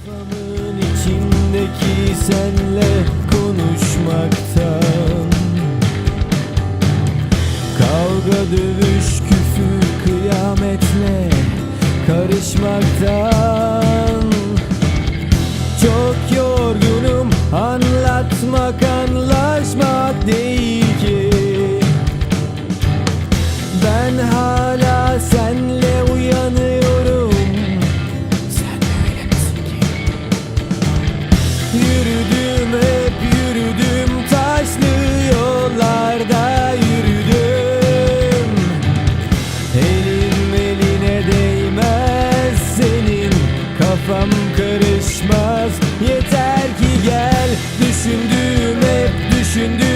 Kafamın içindeki senle konuşmaktan, kavga dövüş küfür kıyametle karışmaktan. Çok yorgunum, anlatmak anlaşmak değil ki. Ben hala senle uyanıyorum. Sen öyle misin ki? Yürüdüm, hep yürüdüm, taşlı yollarda yürüdüm. Elim eline değmez senin, kafam karışmaz. Yeter ki gel, düşündüm, hep düşündüm.